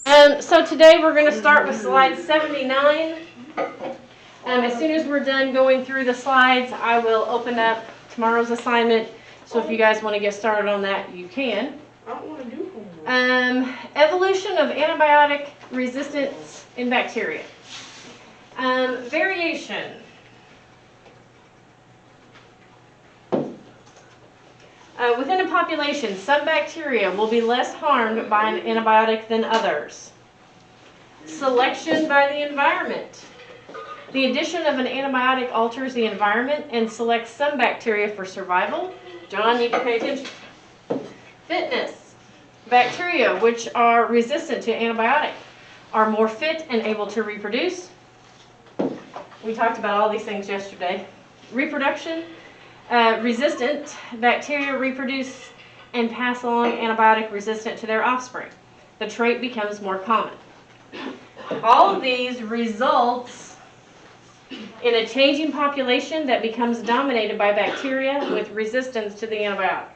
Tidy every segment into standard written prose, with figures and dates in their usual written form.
So today we're going to start with slide 79. As soon as we're done going through the slides, I will open up tomorrow's assignment. So if you guys want to get started on that, you can. I don't want to do homework. Evolution of antibiotic resistance in bacteria. Variation. Within a population, some bacteria will be less harmed by an antibiotic than others. Selection by the environment. The addition of an antibiotic alters the environment and selects some bacteria for survival. John, you can pay attention. Fitness. Bacteria which are resistant to antibiotic are more fit and able to reproduce. We talked about all these things yesterday. Reproduction. Resistant bacteria reproduce and pass along antibiotic resistant to their offspring. The trait becomes more common. All of these results in a changing population that becomes dominated by bacteria with resistance to the antibiotic.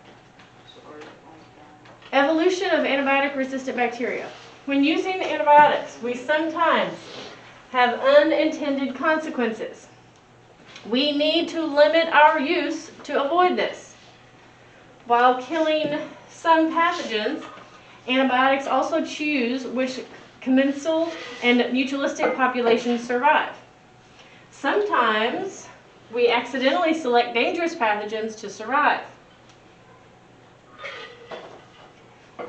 Evolution of antibiotic-resistant bacteria. When using antibiotics, we sometimes have unintended consequences. We need to limit our use to avoid this. While killing some pathogens, antibiotics also choose which commensal and mutualistic populations survive. Sometimes we accidentally select dangerous pathogens to survive.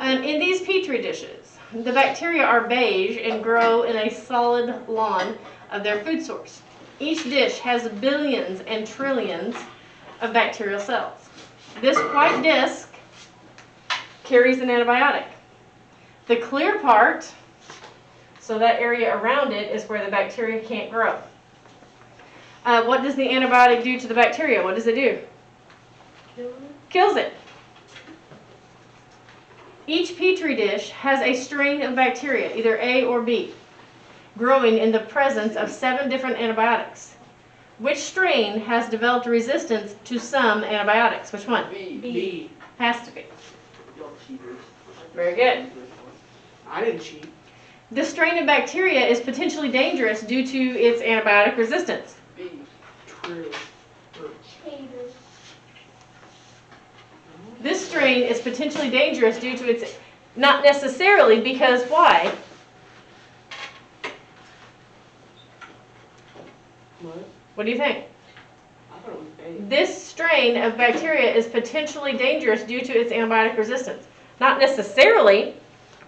In these petri dishes, the bacteria are beige and grow in a solid lawn of their food source. Each dish has billions and trillions of bacterial cells. This white disc carries an antibiotic. The clear part, so that area around it, is where the bacteria can't grow. What does the antibiotic do to the bacteria? What does it do? Kills it. Each petri dish has a strain of bacteria, either A or B, growing in the presence of 7 different antibiotics. Which strain has developed resistance to some antibiotics? Which one? B. Has to be. Y'all cheaters. Very good. I didn't cheat. This strain of bacteria is potentially dangerous due to its antibiotic resistance. B. True. This strain is potentially dangerous due to its, not necessarily, because why? What do you think? I thought it was A. This strain of bacteria is potentially dangerous due to its antibiotic resistance. Not necessarily,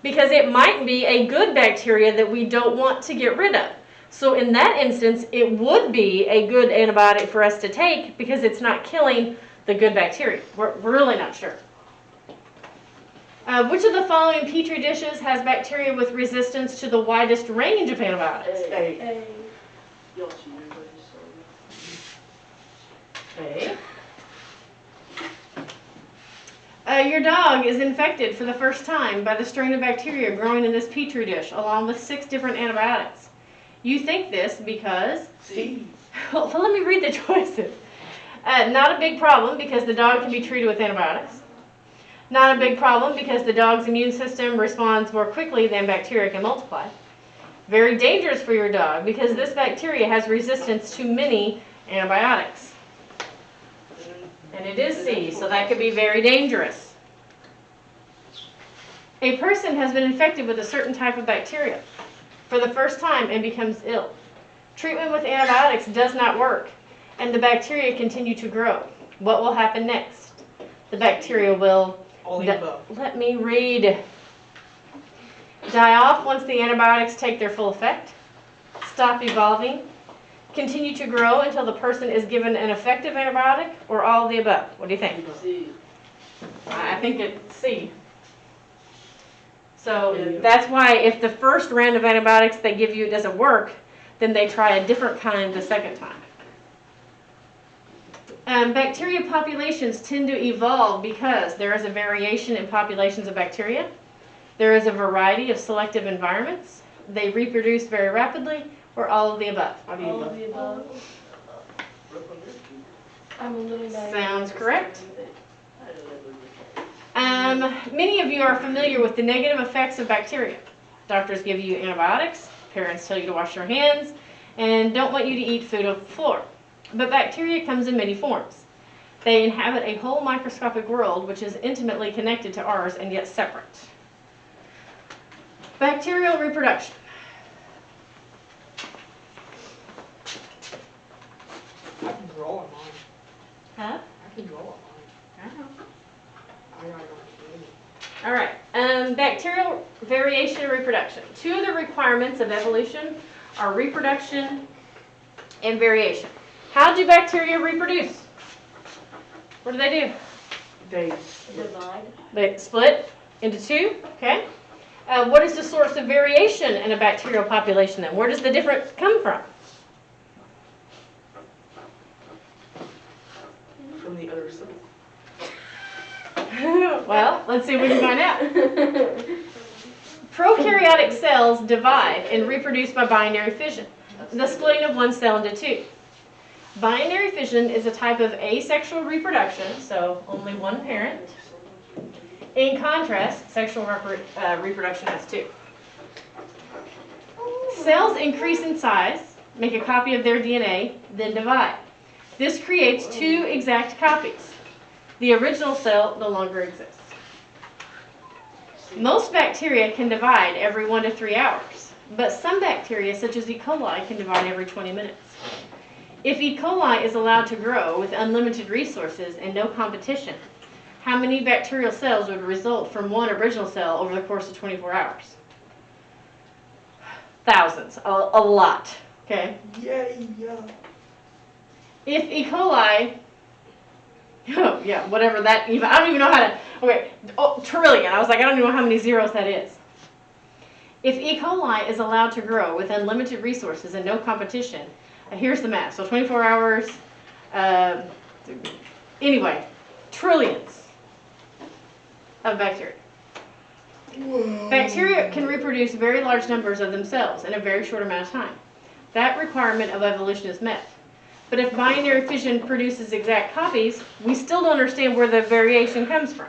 because it might be a good bacteria that we don't want to get rid of. So in that instance, it would be a good antibiotic for us to take because it's not killing the good bacteria. We're really not sure. Which of the following petri dishes has bacteria with resistance to the widest range of antibiotics? A. Y'all cheaters. Okay. Your dog is infected for the first time by the strain of bacteria growing in this petri dish, along with 6 different antibiotics. You think this because... C. Well, let me read the choices. Not a big problem because the dog can be treated with antibiotics. Not a big problem because the dog's immune system responds more quickly than bacteria can multiply. Very dangerous for your dog because this bacteria has resistance to many antibiotics. And it is C, so that could be very dangerous. A person has been infected with a certain type of bacteria for the first time and becomes ill. Treatment with antibiotics does not work, and the bacteria continue to grow. What will happen next? The bacteria will, let me read, die off once the antibiotics take their full effect, stop evolving, continue to grow until the person is given an effective antibiotic, or all of the above. What do you think? C. I think it's C. So that's why if the first round of antibiotics they give you doesn't work, then they try a different kind the second time. Bacteria populations tend to evolve because there is a variation in populations of bacteria. There is a variety of selective environments. They reproduce very rapidly, or all of the above. All of the above. I'm a little naive. Sounds correct. Many of you are familiar with the negative effects of bacteria. Doctors give you antibiotics, parents tell you to wash your hands, and don't want you to eat food off the floor. But bacteria comes in many forms. They inhabit a whole microscopic world which is intimately connected to ours and yet separate. Bacterial reproduction. I can grow on mine. Huh? I can grow on mine. I know. I got it on candy. All right. Bacterial variation and reproduction. Two of the requirements of evolution are reproduction and variation. How do bacteria reproduce? What do? They Divide. They split into two, okay? What is the source of variation in a bacterial population then? Where does the difference come from? from the other side. Well, let's see if we can find out. Prokaryotic cells divide and reproduce by binary fission, the splitting of one cell into two. Binary fission is a type of asexual reproduction, so only one parent. In contrast, sexual reproduction has two. Cells increase in size, make a copy of their DNA, then divide. This creates two exact copies. The original cell no longer exists. Most bacteria can divide every 1 to 3 hours, but some bacteria, such as E. coli, can divide every 20 minutes. If E. coli is allowed to grow with unlimited resources and no competition, how many bacterial cells would result from one original cell over the course of 24 hours? Thousands, a lot, okay? Yeah. If E. coli, oh, yeah, whatever that even, I don't even know how to, okay, trillion. I was like, I don't even know how many zeros that is. If E. coli is allowed to grow with unlimited resources and no competition, here's the math. So 24 hours, anyway, trillions of bacteria. Whoa. Bacteria can reproduce very large numbers of themselves in a very short amount of time. That requirement of evolution is met. But if binary fission produces exact copies, we still don't understand where the variation comes from.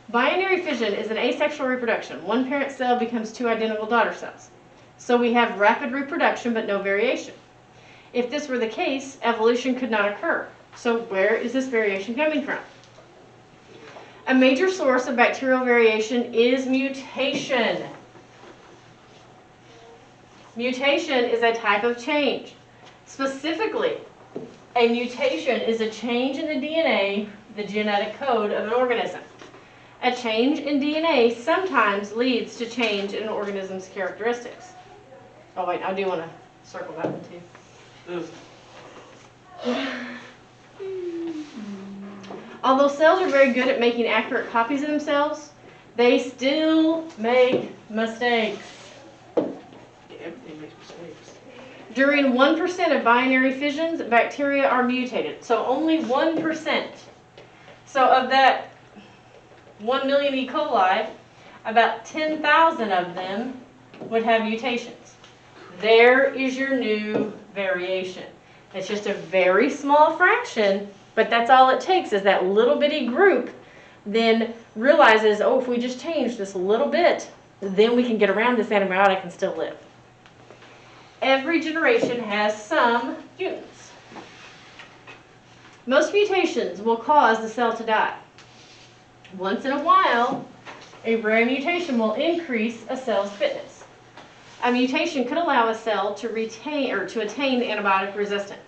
Binary fission is an asexual reproduction. One parent cell becomes two identical daughter cells. So we have rapid reproduction but no variation. If this were the case, evolution could not occur. So where is this variation coming from? A major source of bacterial variation is mutation. Mutation is a type of change. Specifically, a mutation is a change in the DNA, the genetic code of an organism. A change in DNA sometimes leads to change in an organism's characteristics. Oh wait, I do want to circle that one too. Although cells are very good at making accurate copies of themselves, they still make mistakes. Everything makes mistakes. During 1% of binary fissions, bacteria are mutated. So only 1%. So of that 1 million E. coli, about 10,000 of them would have mutations. There is your new variation. It's just a very small fraction, but that's all it takes is that little bitty group then realizes, oh, if we just change this a little bit, then we can get around this antibiotic and still live. Every generation has some mutants. Most mutations will cause the cell to die. Once in a while, a rare mutation will increase a cell's fitness. A mutation could allow a cell to retain or to attain antibiotic resistance.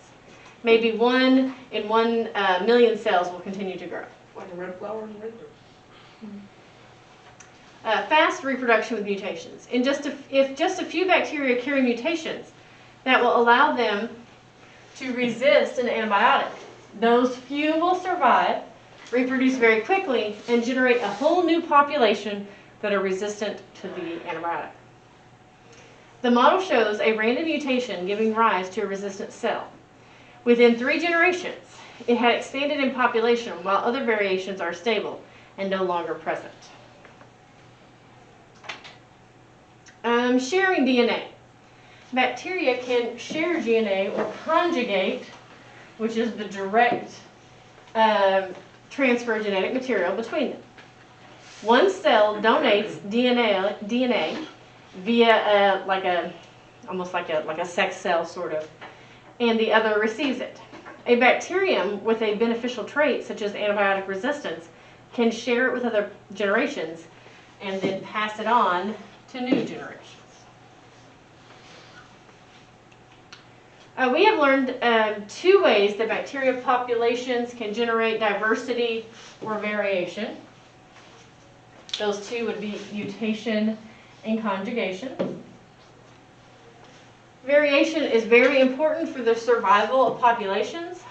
Maybe 1 in 1 million cells will continue to grow. Like a red flower and red rose. Fast reproduction with mutations. If just a few bacteria carry mutations that will allow them to resist an antibiotic, those few will survive, reproduce very quickly, and generate a whole new population that are resistant to the antibiotic. The model shows a random mutation giving rise to a resistant cell. Within 3 generations, it had expanded in population while other variations are stable and no longer present. Sharing DNA. Bacteria can share DNA or conjugate, which is the direct transfer of genetic material between them. One cell donates DNA via almost like a sex cell sort of, and the other receives it. A bacterium with a beneficial trait such as antibiotic resistance can share it with other generations and then pass it on to new generations. We have learned 2 ways that bacteria populations can generate diversity or variation. Those 2 would be mutation and conjugation. Variation is very important for the survival of populations.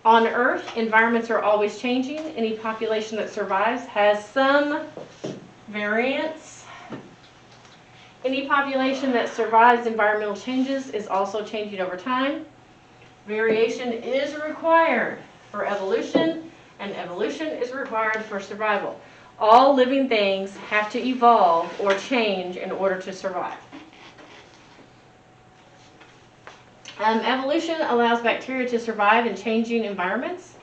On Earth, environments are always changing. Any population that survives has some variance. Any population that survives environmental changes is also changing over time. Variation is required for evolution, and evolution is required for survival. All living things have to evolve or change in order to survive. Evolution allows bacteria to survive in changing environments.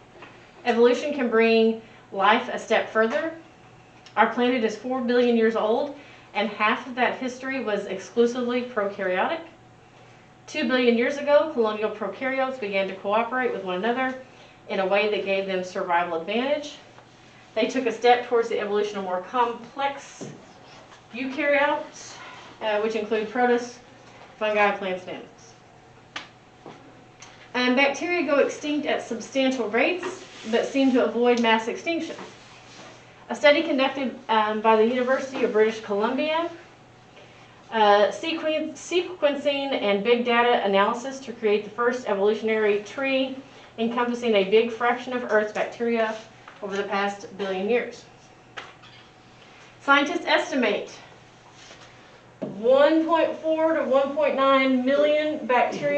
Evolution can bring life a step further. Our planet is 4 billion years old, and half of that history was exclusively prokaryotic. 2 billion years ago, colonial prokaryotes began to cooperate with one another in a way that gave them survival advantage. They took a step towards the evolution of more complex eukaryotes, which include protists, fungi, plants, and animals. Bacteria go extinct at substantial rates, but seem to avoid mass extinction. A study conducted by the University of British Columbia, sequencing and big data analysis to create the first evolutionary tree encompassing a big fraction of Earth's bacteria over the past billion years. Scientists estimate 1.4 to 1.9 million bacteria